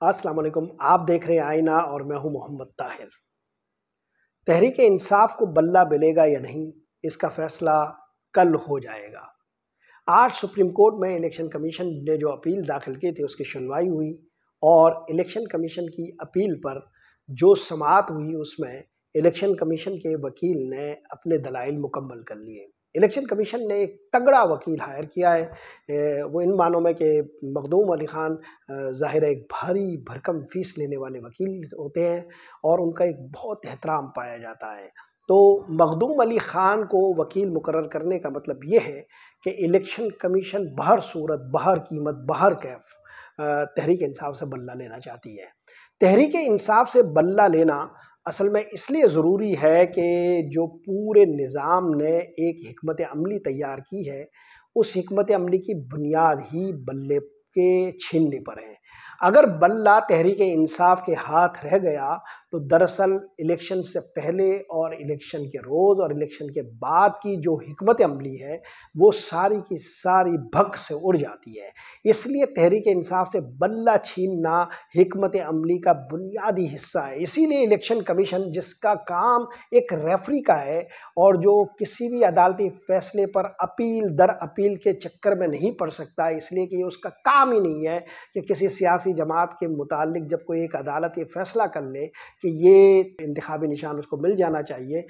السلام علیکم، آپ دیکھ رہے ہیں آئینہ اور میں ہوں محمد طاہر۔ تحریک انصاف کو بلہ ملے گا یا نہیں، اس کا فیصلہ کل ہو جائے گا۔ آج سپریم کورٹ میں الیکشن کمیشن نے جو اپیل داخل کی تھی اس کی سنوائی ہوئی، اور الیکشن کمیشن کی اپیل پر جو سماعت ہوئی اس میں الیکشن کمیشن کے وکیل نے اپنے دلائل مکمل کر لیے۔ الیکشن کمیشن نے ایک تگڑا وکیل ہائر کیا ہے، وہ ان معنوں میں کہ مخدوم علی خان ظاہر ہے ایک بھاری بھرکم فیس لینے والے وکیل ہوتے ہیں اور ان کا ایک بہت احترام پایا جاتا ہے۔ تو مخدوم علی خان کو وکیل مقرر کرنے کا مطلب یہ ہے کہ الیکشن کمیشن بہر صورت، بہر قیمت، بہر کیف تحریک انصاف سے بلہ لینا چاہتی ہے۔ تحریک انصاف سے بلہ لینا اصل میں اس لیے ضروری ہے کہ جو پورے نظام نے ایک حکمت عملی تیار کی ہے، اس حکمت عملی کی بنیاد ہی بلے کے چھیننے پر ہے۔ اگر بلہ تحریک انصاف کے ہاتھ رہ گیا تو دراصل الیکشن سے پہلے اور الیکشن کے روز اور الیکشن کے بعد کی جو حکمت عملی ہے وہ ساری کی ساری بھگ سے اڑ جاتی ہے۔ اس لیے تحریک انصاف سے بلہ چھیننا حکمت عملی کا بنیادی حصہ ہے۔ اسی لیے الیکشن کمیشن، جس کا کام ایک ریفری کا ہے اور جو کسی بھی عدالتی فیصلے پر اپیل در اپیل کے چکر میں نہیں پڑ سکتا، اس لیے کہ اس کا کام ہی نہیں ہے کہ کسی سیاسی جماعت کے متعلق جب کوئی ایک عدالت یہ فیصلہ کر لے کہ یہ انتخابی نشان اس کو مل جانا چاہیے،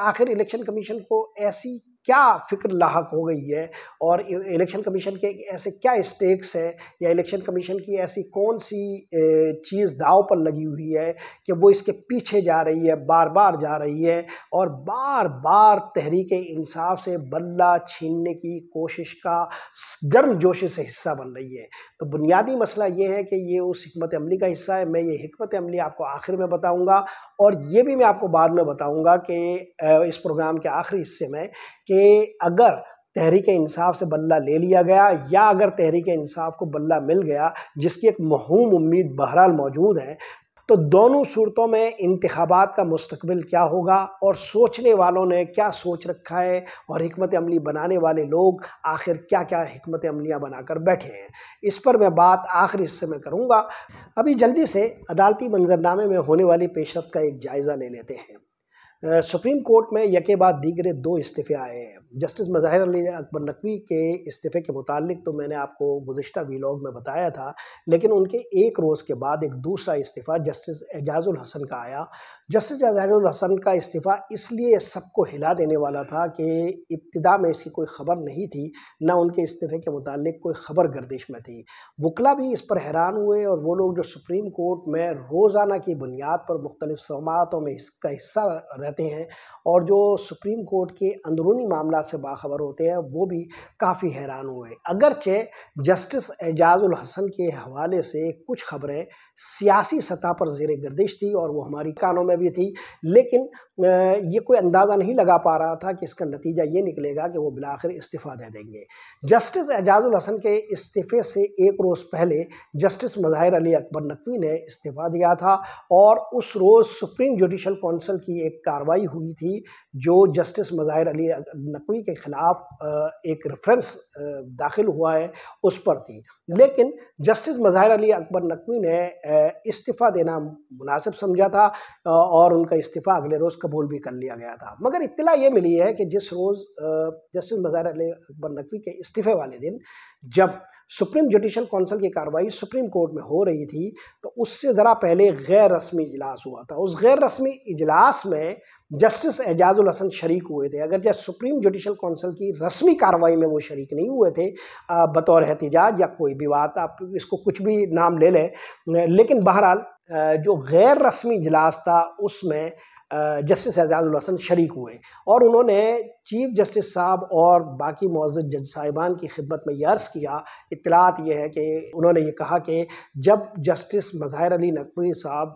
آخر الیکشن کمیشن کو ایسی کیا فکر لاحق ہو گئی ہے اور الیکشن کمیشن کے ایسے کیا اسٹیکس ہے یا الیکشن کمیشن کی ایسی کون سی چیز داؤ پر لگی ہوئی ہے کہ وہ اس کے پیچھے جا رہی ہے، بار بار جا رہی ہے اور بار بار تحریک انصاف سے بلہ چھیننے کی کوشش کا گرم جوشی سے حصہ بن رہی ہے۔ تو بنیادی مسئلہ یہ ہے کہ یہ اس حکمت عملی کا حصہ ہے۔ میں یہ حکمت عملی آپ کو آخر میں بتاؤں گا، اور یہ بھی میں آپ کو بعد میں بتاؤں گا کہ اس پروگرام کے آخری حصے میں کہ اگر تحریک انصاف سے بلہ لے لیا گیا یا اگر تحریک انصاف کو بلہ مل گیا، جس کی ایک موہوم امید بہرحال موجود ہے، تو دونوں صورتوں میں انتخابات کا مستقبل کیا ہوگا اور سوچنے والوں نے کیا سوچ رکھا ہے اور حکمت عملی بنانے والے لوگ آخر کیا کیا حکمت عملیاں بنا کر بیٹھے ہیں، اس پر میں بات آخری حصے میں کروں گا۔ ابھی جلدی سے عدالتی منظرنامے میں ہونے والی پیش رفت کا ایک جائزہ لے لیتے ہیں۔ سپریم کورٹ میں یکے بعد دیگرے 2 استعفے آئے ہیں۔ جسٹس مظاہر علی اکبر نقوی کے استعفے کے متعلق تو میں نے آپ کو گزشتہ ویلاگ میں بتایا تھا، لیکن ان کے ایک روز کے بعد ایک دوسرا استعفیٰ جسٹس اعجاز الحسن کا آیا۔ جسٹس اعجاز الحسن کا استعفیٰ اس لیے سب کو ہلا دینے والا تھا کہ ابتدا میں اس کی کوئی خبر نہیں تھی، نہ ان کے استعفے کے متعلق کوئی خبر گردش میں تھی۔ وکلا بھی اس پر حیران ہوئے، اور وہ لوگ جو سپریم کورٹ میں روزانہ کی بنیاد پر مختلف سماعتوں میں اس کا حصہ رہتے ہیں اور جو سپریم کورٹ کے اندرونی معاملات سے باخبر ہوتے ہیں، وہ بھی کافی حیران ہوئے۔ اگرچہ جسٹس اعجاز الحسن کے حوالے سے کچھ خبریں سیاسی سطح پر زیر گردش تھی اور وہ ہماری کانوں میں بھی تھی، لیکن یہ کوئی اندازہ نہیں لگا پا رہا تھا کہ اس کا نتیجہ یہ نکلے گا کہ وہ بالآخر استعفیٰ دے دیں گے۔ جسٹس اعجاز الحسن کے استعفے سے ایک روز پہلے جسٹس مظاہر علی اکبر نقوی نے استعفیٰ دیا تھا، اور اس روز سپریم جوڈیشل کونسل کی ایک کارروائی ہوئی تھی جو جسٹس مظاہر علی نقوی کے خلاف ایک ریفرنس داخل ہوا ہے اس پر تھی، لیکن جسٹس مظاہر علی اکبر نقوی نے استعفیٰ دینا مناسب سمجھا تھا اور ان کا استعفیٰ اگلے روز قبول بھی کر لیا گیا تھا۔ مگر اطلاع یہ ملی ہے کہ جس روز جسٹس مظاہر علی اکبر نقوی کے استعفے والے دن جب سپریم جوڈیشل کونسل کی کارروائی سپریم کورٹ میں ہو رہی تھی، تو اس سے ذرا پہلے غیر رسمی اجلاس ہوا تھا۔ اس غیر رسمی اجلاس میں جسٹس اعجاز الحسن شریک ہوئے تھے، اگرچہ سپریم جوڈیشل کونسل کی رسمی کارروائی میں وہ شریک نہیں ہوئے تھے بطور احتجاج یا کوئی بھی بات، آپ اس کو کچھ بھی نام لے لیں، لیکن بہرحال جو غیر رسمی اجلاس تھا اس میں جسٹس اعجاز الحسن شریک ہوئے، اور انہوں نے چیف جسٹس صاحب اور باقی معزز جج صاحبان کی خدمت میں یہ عرض کیا، اطلاعات یہ ہے کہ انہوں نے یہ کہا کہ جب جسٹس مظاہر علی نقوی صاحب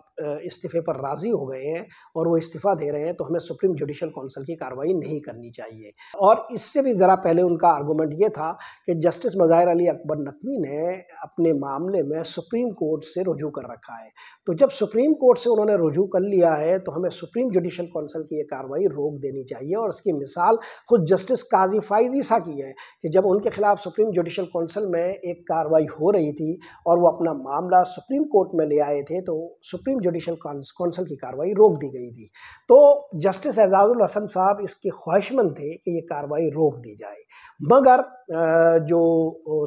استعفے پر راضی ہو گئے ہیں اور وہ استعفیٰ دے رہے ہیں تو ہمیں سپریم جوڈیشل کونسل کی کارروائی نہیں کرنی چاہیے۔ اور اس سے بھی ذرا پہلے ان کا آرگومنٹ یہ تھا کہ جسٹس مظاہر علی اکبر نقوی نے اپنے معاملے میں سپریم کورٹ سے رجوع کر رکھا ہے، تو جب سپریم کورٹ سے انہوں نے رجوع کر لیا ہے تو ہمیں سپریم سپریم جوڈیشل کونسل کی یہ کارروائی روک دینی چاہیے، اور اس کی مثال خود جسٹس قاضی فائز عیسیٰ کی ہے کہ جب ان کے خلاف سپریم جوڈیشل کونسل میں ایک کارروائی ہو رہی تھی اور وہ اپنا معاملہ سپریم کورٹ میں لے آئے تھے تو سپریم جوڈیشل کونسل کی کارروائی روک دی گئی تھی۔ تو جسٹس اعجاز الحسن صاحب اس کے خواہشمند تھے کہ یہ کارروائی روک دی جائے، مگر جو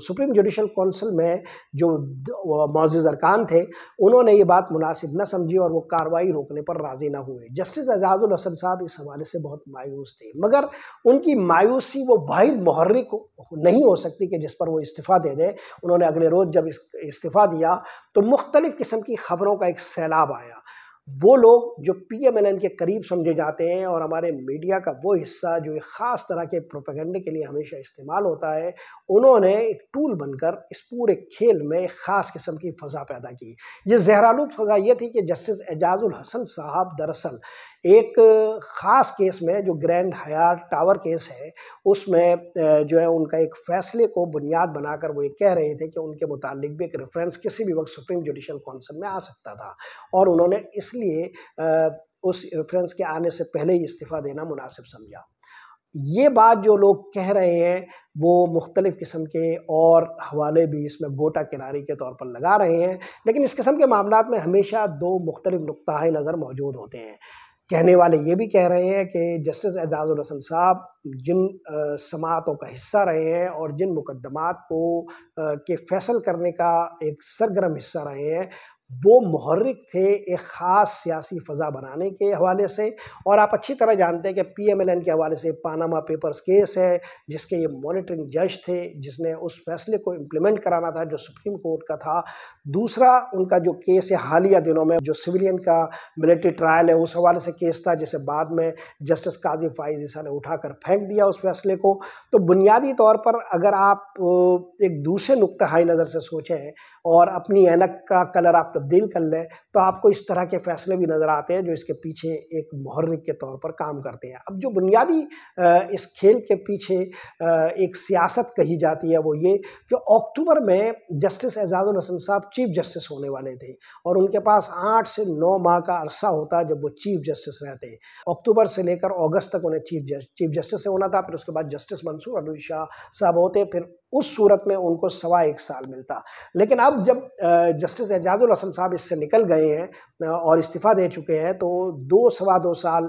سپریم جوڈیشل کونسل میں جو معزز ارکان تھے انہوں نے یہ بات مناسب نہ سمجھی اور وہ کارروائی روکنے پر راضی نہ ہوئے۔ جسٹس اعجاز الحسن صاحب اس حوالے سے بہت مایوس تھے، مگر ان کی مایوسی وہ واحد محرک نہیں ہو سکتی کہ جس پر وہ استعفیٰ دے دیں۔ انہوں نے اگلے روز جب استعفیٰ دیا تو مختلف قسم کی خبروں کا ایک سیلاب آیا۔ وہ لوگ جو پی ایم ایل این کے قریب سمجھے جاتے ہیں اور ہمارے میڈیا کا وہ حصہ جو ایک خاص طرح کے پروپیگنڈے کے لیے ہمیشہ استعمال ہوتا ہے، انہوں نے ایک ٹول بن کر اس پورے کھیل میں ایک خاص قسم کی فضا پیدا کی۔ یہ زہرآلود فضا یہ تھی کہ جسٹس اعجاز الحسن صاحب دراصل ایک خاص کیس میں جو گرینڈ حیات ٹاور کیس ہے اس میں جو ہے ان کا ایک فیصلے کو بنیاد بنا کر وہ یہ کہہ رہے تھے کہ ان کے متعلق بھی ایک ریفرنس کسی بھی وقت سپریم جوڈیشل کونسل میں آ سکتا تھا، اور انہوں نے اس لیے اس ریفرنس کے آنے سے پہلے ہی استعفیٰ دینا مناسب سمجھا۔ یہ بات جو لوگ کہہ رہے ہیں وہ مختلف قسم کے اور حوالے بھی اس میں گوٹا کناری کے طور پر لگا رہے ہیں، لیکن اس قسم کے معاملات میں ہمیشہ دو مختلف نقطۂ نظر موجود ہوتے ہیں۔ کہنے والے یہ بھی کہہ رہے ہیں کہ جسٹس اعجاز الحسن صاحب جن سماعتوں کا حصہ رہے ہیں اور جن مقدمات کو کے فیصل کرنے کا ایک سرگرم حصہ رہے ہیں وہ محرک تھے ایک خاص سیاسی فضا بنانے کے حوالے سے، اور آپ اچھی طرح جانتے ہیں کہ پی ایم ایل این کے حوالے سے پاناما پیپرز کیس ہے جس کے یہ مانیٹرنگ جج تھے جس نے اس فیصلے کو امپلیمنٹ کرانا تھا جو سپریم کورٹ کا تھا۔ دوسرا ان کا جو کیس ہے حالیہ دنوں میں جو سویلین کا ملٹری ٹرائل ہے اس حوالے سے کیس تھا جسے بعد میں جسٹس قاضی فائز عیسیٰ نے اٹھا کر پھینک دیا اس فیصلے کو۔ تو بنیادی طور پر اگر آپ ایک دوسرے نقطۂ نظر سے سوچیں اور اپنی اینک کا کلر آپ تبدیل کر لیں تو آپ کو اس طرح کے فیصلے بھی نظر آتے ہیں جو اس کے پیچھے ایک محرک کے طور پر کام کرتے ہیں۔ اب جو بنیادی اس کھیل کے پیچھے ایک سیاست کہی جاتی ہے وہ یہ کہ اکتوبر میں جسٹس اعجاز الحسن صاحب چیف جسٹس ہونے والے تھے اور ان کے پاس 8 سے 9 ماہ کا عرصہ ہوتا جب وہ چیف جسٹس رہتے۔ اکتوبر سے لے کر اگست تک انہیں چیف جسٹس سے ہونا تھا، پھر اس کے بعد جسٹس منصور علی شاہ صاحب ہوتے، پھر اس صورت میں ان کو 1.25 سال ملتا۔ لیکن اب جب جسٹس اعجاز الحسن صاحب اس سے نکل گئے ہیں اور استعفیٰ دے چکے ہیں تو 2.25 سال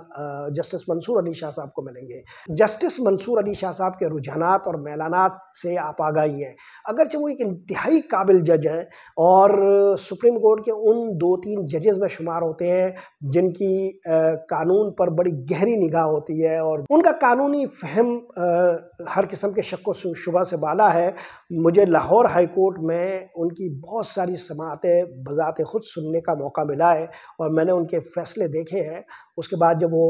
جسٹس منصور علی شاہ صاحب کو ملیں گے۔ جسٹس منصور علی شاہ صاحب کے رجحانات اور میلانات سے آپ آگاہی ہے، اگرچہ وہ ایک انتہائی قابل جج ہیں اور سپریم کورٹ کے ان 2-3 ججز میں شمار ہوتے ہیں جن کی قانون پر بڑی گہری نگاہ ہوتی ہے اور ان کا قانونی فہم ہر قسم کے شک و شبہ سے بالا ہے۔ مجھے لاہور ہائی کورٹ میں ان کی بہت ساری سماعتیں بذات خود سننے کا موقع ملا ہے اور میں نے ان کے فیصلے دیکھے ہیں۔ اس کے بعد جب وہ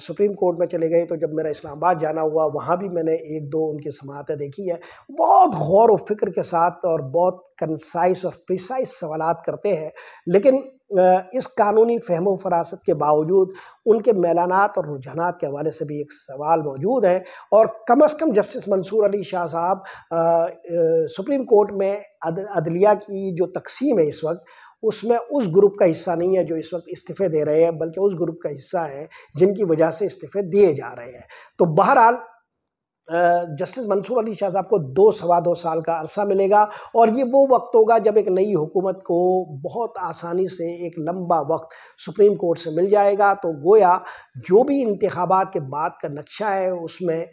سپریم کورٹ میں چلے گئے تو جب میرا اسلام آباد جانا ہوا وہاں بھی میں نے 1-2 ان کی سماعتیں دیکھی ہے۔ بہت غور و فکر کے ساتھ اور بہت کنسائز اور پریسائز سوالات کرتے ہیں، لیکن اس قانونی فہم و فراست کے باوجود ان کے میلانات اور رجحانات کے حوالے سے بھی ایک سوال موجود ہے، اور کم از کم جسٹس منصور علی شاہ صاحب سپریم کورٹ میں عدلیہ کی جو تقسیم ہے اس وقت اس میں اس گروپ کا حصہ نہیں ہے جو اس وقت استعفے دے رہے ہیں، بلکہ اس گروپ کا حصہ ہے جن کی وجہ سے استعفے دیے جا رہے ہیں۔ تو بہرحال جسٹس منصور علی شاہ صاحب کو 2.25 سال کا عرصہ ملے گا، اور یہ وہ وقت ہوگا جب ایک نئی حکومت کو بہت آسانی سے ایک لمبا وقت سپریم کورٹ سے مل جائے گا۔ تو گویا جو بھی انتخابات کے بعد کا نقشہ ہے اس میں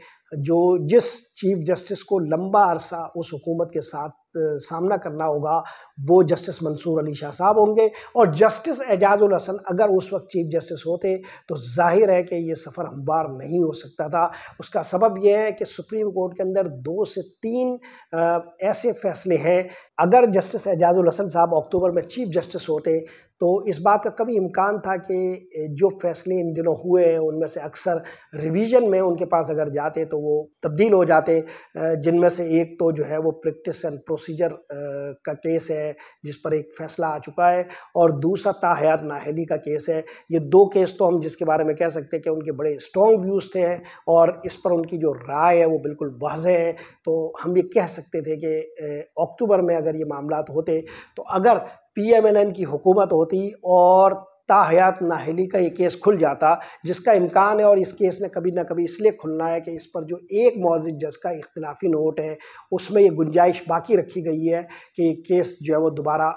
جس چیف جسٹس کو لمبا عرصہ اس حکومت کے ساتھ سامنا کرنا ہوگا وہ جسٹس منصور علی شاہ صاحب ہوں گے، اور جسٹس اعجاز الحسن اگر اس وقت چیف جسٹس ہوتے تو ظاہر ہے کہ یہ سفر ہموار نہیں ہو سکتا تھا۔ اس کا سبب یہ ہے کہ سپریم کورٹ کے اندر 2 سے 3 ایسے فیصلے ہیں۔ اگر جسٹس اعجاز الحسن صاحب اکتوبر میں چیف جسٹس ہوتے تو اس بات کا کبھی امکان تھا کہ جو فیصلے ان دنوں ہوئے ہیں ان میں سے اکثر ریویژن میں ان کے پاس اگر جاتے تو وہ تبدیل ہو جاتے، جن میں سے ایک تو جو ہے وہ پریکٹس اینڈ پروسیجر کا کیس ہے جس پر ایک فیصلہ آ چکا ہے، اور دوسرا تاحیات نااہلی کا کیس ہے۔ یہ 2 کیس تو ہم جس کے بارے میں کہہ سکتے ہیں کہ ان کے بڑے اسٹرانگ ویوز تھے اور اس پر ان کی جو رائے ہے وہ بالکل واضح ہے۔ تو ہم یہ کہہ سکتے تھے کہ اکتوبر میں اگر یہ معاملات ہوتے تو اگر پی ایم ایل این کی حکومت ہوتی اور تاحیات نااہلی کا یہ کیس کھل جاتا، جس کا امکان ہے، اور اس کیس نے کبھی نہ کبھی اس لیے کھلنا ہے کہ اس پر جو ایک معزز جج کا اختلافی نوٹ ہے اس میں یہ گنجائش باقی رکھی گئی ہے کہ یہ کیس جو ہے وہ دوبارہ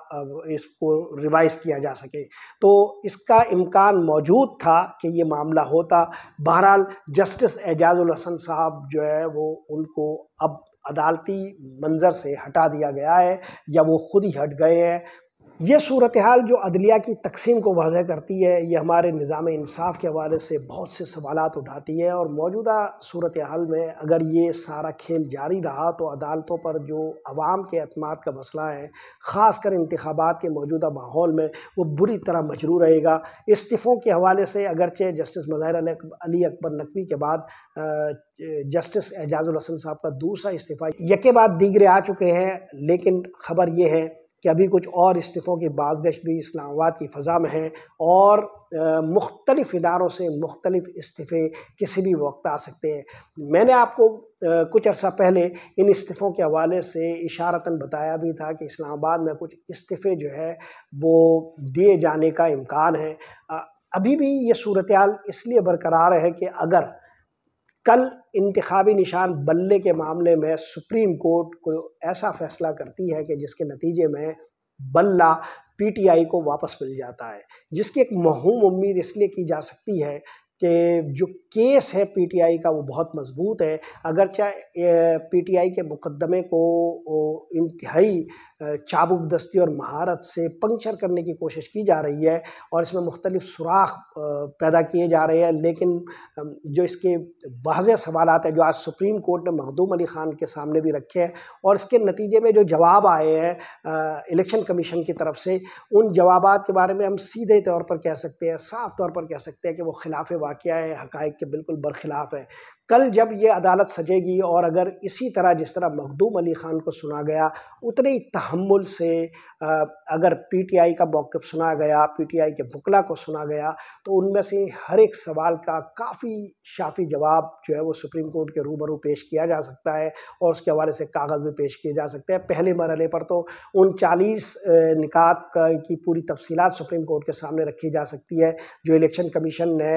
اس کو ریوائز کیا جا سکے، تو اس کا امکان موجود تھا کہ یہ معاملہ ہوتا۔ بہرحال جسٹس اعجاز الحسن صاحب جو ہے وہ ان کو اب عدالتی منظر سے ہٹا دیا گیا ہے، یا وہ خود ہی ہٹ گئے ہیں۔ یہ صورتحال جو عدلیہ کی تقسیم کو واضح کرتی ہے، یہ ہمارے نظام انصاف کے حوالے سے بہت سے سوالات اٹھاتی ہے، اور موجودہ صورتحال میں اگر یہ سارا کھیل جاری رہا تو عدالتوں پر جو عوام کے اعتماد کا مسئلہ ہے، خاص کر انتخابات کے موجودہ ماحول میں، وہ بری طرح مجروح رہے گا۔ استعفوں کے حوالے سے اگرچہ جسٹس مظاہر علی اکبر نقوی کے بعد جسٹس اعجاز الحسن صاحب کا دوسرا استعفیٰ یکے بعد دیگرے آ چکے ہیں، لیکن خبر یہ ہے کہ ابھی کچھ اور استعفوں کی بازگشت بھی اسلام آباد کی فضا میں ہے، اور مختلف اداروں سے مختلف استعفے کسی بھی وقت آ سکتے ہیں۔ میں نے آپ کو کچھ عرصہ پہلے ان استعفوں کے حوالے سے اشارتاً بتایا بھی تھا کہ اسلام آباد میں کچھ استعفے جو ہے وہ دیے جانے کا امکان ہے۔ ابھی بھی یہ صورتحال اس لیے برقرار ہے کہ اگر کل انتخابی نشان بلے کے معاملے میں سپریم کورٹ کو ایسا فیصلہ کرتی ہے کہ جس کے نتیجے میں بلہ پی ٹی آئی کو واپس مل جاتا ہے، جس کی ایک موہوم امید اس لیے کی جا سکتی ہے کہ جو کیس ہے پی ٹی آئی کا وہ بہت مضبوط ہے، اگرچہ پی ٹی آئی کے مقدمے کو انتہائی چابک دستی اور مہارت سے پنکچر کرنے کی کوشش کی جا رہی ہے، اور اس میں مختلف سوراخ پیدا کیے جا رہے ہیں، لیکن جو اس کے واضح سوالات ہیں جو آج سپریم کورٹ نے مخدوم علی خان کے سامنے بھی رکھے ہیں، اور اس کے نتیجے میں جو جواب آئے ہیں الیکشن کمیشن کی طرف سے، ان جوابات کے بارے میں ہم سیدھے طور پر کہہ سکتے ہیں، صاف طور پر کہہ سکتے ہیں کہ وہ خلاف واقعہ ہے، حقائق کے بالکل برخلاف ہے۔ کل جب یہ عدالت سجے گی اور اگر اسی طرح جس طرح مخدوم علی خان کو سنا گیا اتنے ہی تحمل سے اگر پی ٹی آئی کا موقف سنا گیا، پی ٹی آئی کے وکلاء کو سنا گیا، تو ان میں سے ہر ایک سوال کا کافی شافی جواب جو ہے وہ سپریم کورٹ کے روبرو پیش کیا جا سکتا ہے، اور اس کے حوالے سے کاغذ بھی پیش کیے جا سکتے ہیں۔ پہلے مرحلے پر تو ان 40 نکات کی پوری تفصیلات سپریم کورٹ کے سامنے رکھی جا سکتی ہے جو الیکشن کمیشن نے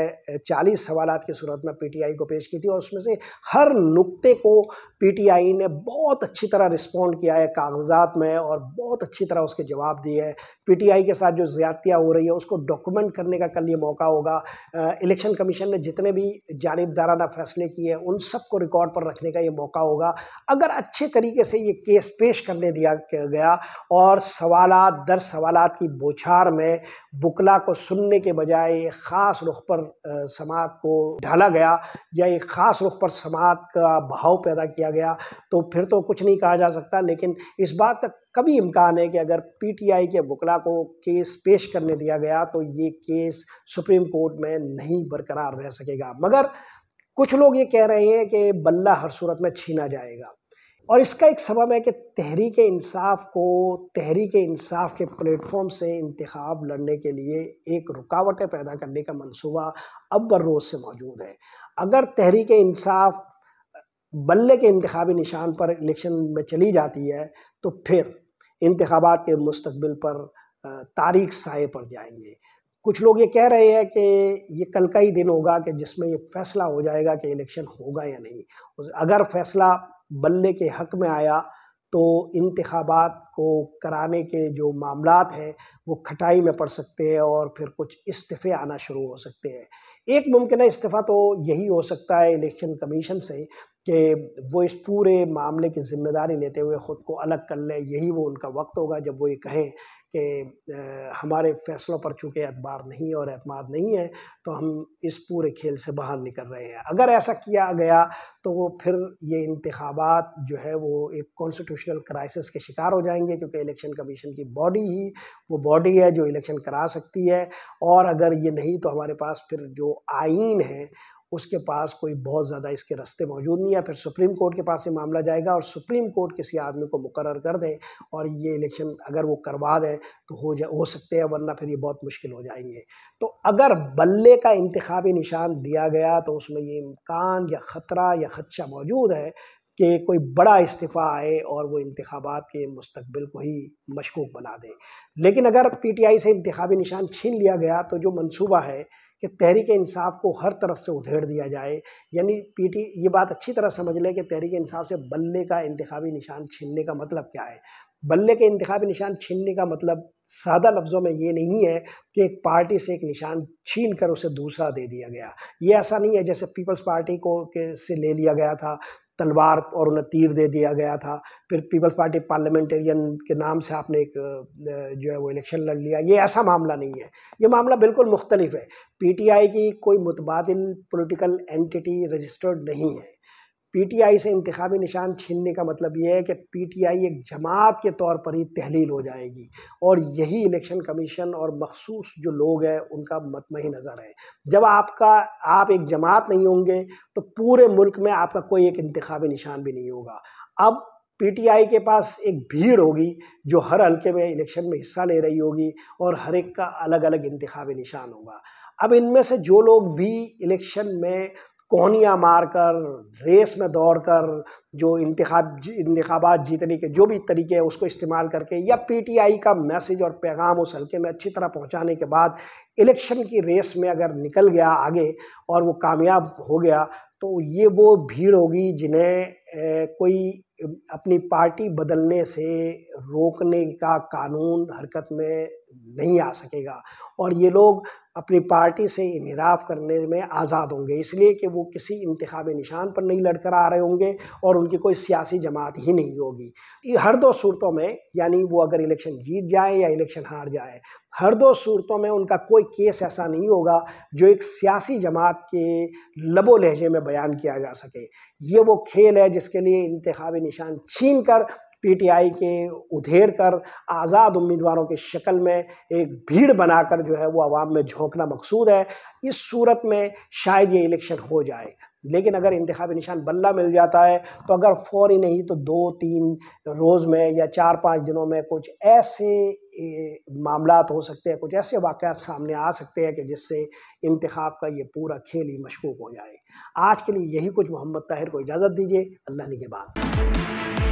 40 سوالات کی صورت میں پی ٹی آئی کو پیش کی تھی، اور اس میں سے ہر نقطے کو پی ٹی آئی نے بہت اچھی طرح رسپونڈ کیا ہے کاغذات میں، اور بہت اچھی طرح اس کے جواب دیے ہیں۔ پی ٹی آئی کے ساتھ جو زیادتیاں ہو رہی ہے اس کو ڈاکومنٹ کرنے کا کل یہ موقع ہوگا۔ الیکشن کمیشن نے جتنے بھی جانبدارانہ فیصلے کیے ان سب کو ریکارڈ پر رکھنے کا یہ موقع ہوگا۔ اگر اچھے طریقے سے یہ کیس پیش کرنے دیا گیا اور سوالات در سوالات کی بوچھار میں وکلاء کو سننے کے بجائے ایک خاص رخ پر سماعت کو ڈھالا گیا، یا ایک خاص رخ پر سماعت کا بہاؤ پیدا کیا گیا، تو پھر تو کچھ نہیں کہا جا سکتا۔ لیکن اس بات کا کبھی امکان ہے کہ اگر پی ٹی آئی کے وکلاء کو کیس پیش کرنے دیا گیا تو یہ کیس سپریم کورٹ میں نہیں برقرار رہ سکے گا، مگر کچھ لوگ یہ کہہ رہے ہیں کہ بلہ ہر صورت میں چھینا جائے گا، اور اس کا ایک سبب ہے کہ تحریک انصاف کے پلیٹ فارم سے انتخاب لڑنے کے لیے ایک رکاوٹیں پیدا کرنے کا منصوبہ اول روز سے موجود ہے۔ اگر تحریک انصاف بلے کے انتخابی نشان پر الیکشن میں چلی جاتی ہے تو پھر انتخابات کے مستقبل پر تاریک سائے پڑ جائیں گے۔ کچھ لوگ یہ کہہ رہے ہیں کہ یہ کل کا ہی دن ہوگا کہ جس میں یہ فیصلہ ہو جائے گا کہ الیکشن ہوگا یا نہیں۔ اگر فیصلہ بلے کے حق میں آیا تو انتخابات کو کرانے کے جو معاملات ہیں وہ کھٹائی میں پڑ سکتے ہیں، اور پھر کچھ استعفے آنا شروع ہو سکتے ہیں۔ ایک ممکنہ استعفیٰ تو یہی ہو سکتا ہے الیکشن کمیشن سے کہ وہ اس پورے معاملے کی ذمہ داری لیتے ہوئے خود کو الگ کر لیں۔ یہی وہ ان کا وقت ہوگا جب وہ یہ کہیں کہ ہمارے فیصلوں پر چونکہ اعتبار نہیں اور اعتماد نہیں ہے تو ہم اس پورے کھیل سے باہر نکل رہے ہیں۔ اگر ایسا کیا گیا تو وہ پھر یہ انتخابات جو ہے وہ ایک کانسٹیٹیوشنل کرائسس کے شکار ہو جائیں گے، کیونکہ الیکشن کمیشن کی باڈی ہی وہ باڈی ہے جو الیکشن کرا سکتی ہے، اور اگر یہ نہیں تو ہمارے پاس پھر جو آئین ہے اس کے پاس کوئی بہت زیادہ اس کے رستے موجود نہیں ہے۔ پھر سپریم کورٹ کے پاس یہ معاملہ جائے گا، اور سپریم کورٹ کسی آدمی کو مقرر کر دیں اور یہ الیکشن اگر وہ کروا دیں تو ہو سکتے ہیں، ورنہ پھر یہ بہت مشکل ہو جائیں گے۔ تو اگر بلے کا انتخابی نشان دیا گیا تو اس میں یہ امکان یا خطرہ یا خدشہ موجود ہے کہ کوئی بڑا استعفیٰ آئے اور وہ انتخابات کے مستقبل کو ہی مشکوک بنا دے۔ لیکن اگر پی ٹی آئی سے انتخابی نشان چھین لیا گیا تو جو منصوبہ ہے کہ تحریک انصاف کو ہر طرف سے ادھیڑ دیا جائے، یعنی یہ بات اچھی طرح سمجھ لیں کہ تحریک انصاف سے بلے کا انتخابی نشان چھیننے کا مطلب کیا ہے۔ بلے کے انتخابی نشان چھیننے کا مطلب سادہ لفظوں میں یہ نہیں ہے کہ ایک پارٹی سے ایک نشان چھین کر اسے دوسرا دے دیا گیا۔ یہ ایسا نہیں ہے جیسے پیپلز پارٹی سے لے لیا گیا تھا تلوار اور انہیں تیر دے دیا گیا تھا، پھر پیپلز پارٹی پارلیمنٹرین کے نام سے آپ نے ایک جو ہے وہ الیکشن لڑ لیا۔ یہ ایسا معاملہ نہیں ہے، یہ معاملہ بالکل مختلف ہے۔ پی ٹی آئی کی کوئی متبادل پولیٹیکل اینٹی رجسٹرڈ نہیں ہے۔ پی ٹی آئی سے انتخابی نشان چھیننے کا مطلب یہ ہے کہ پی ٹی آئی ایک جماعت کے طور پر ہی تحلیل ہو جائے گی، اور یہی الیکشن کمیشن اور مخصوص جو لوگ ہیں ان کا مطمع نظر ہے۔ جب آپ ایک جماعت نہیں ہوں گے تو پورے ملک میں آپ کا کوئی ایک انتخابی نشان بھی نہیں ہوگا۔ اب پی ٹی آئی کے پاس ایک بھیڑ ہوگی جو ہر حلقے میں الیکشن میں حصہ لے رہی ہوگی، اور ہر ایک کا الگ الگ انتخابی نشان ہوگا۔ اب ان میں سے جو لوگ بھی الیکشن میں کونیاں مار کر، ریس میں دوڑ کر، جو انتخابات جیتنے کے جو بھی طریقے ہیں اس کو استعمال کر کے، یا پی ٹی آئی کا میسج اور پیغام اس حلقے میں اچھی طرح پہنچانے کے بعد الیکشن کی ریس میں اگر نکل گیا آگے اور وہ کامیاب ہو گیا، تو یہ وہ بھیڑ ہوگی جنہیں کوئی اپنی پارٹی بدلنے سے روکنے کا قانون حرکت میں نہیں آ سکے گا، اور یہ لوگ اپنی پارٹی سے انحراف کرنے میں آزاد ہوں گے، اس لیے کہ وہ کسی انتخابی نشان پر نہیں لڑ کر آ رہے ہوں گے اور ان کی کوئی سیاسی جماعت ہی نہیں ہوگی۔ یہ ہر دو صورتوں میں، یعنی وہ اگر الیکشن جیت جائیں یا الیکشن ہار جائیں، ہر دو صورتوں میں ان کا کوئی کیس ایسا نہیں ہوگا جو ایک سیاسی جماعت کے لب و لہجے میں بیان کیا جا سکے۔ یہ وہ کھیل ہے جس کے لیے انتخابی نشان چھین کر، پی ٹی آئی کے ادھیڑ کر، آزاد امیدواروں کی شکل میں ایک بھیڑ بنا کر جو ہے وہ عوام میں جھونکنا مقصود ہے۔ اس صورت میں شاید یہ الیکشن ہو جائے، لیکن اگر انتخابی نشان بلہ مل جاتا ہے تو اگر فوری نہیں تو 2-3 روز میں یا 4-5 دنوں میں کچھ ایسے معاملات ہو سکتے ہیں، کچھ ایسے واقعات سامنے آ سکتے ہیں کہ جس سے انتخاب کا یہ پورا کھیل ہی مشکوک ہو جائے۔ آج کے لیے یہی کچھ۔ محمد طاہر کو اجازت دیجیے، اللہ نگہبان۔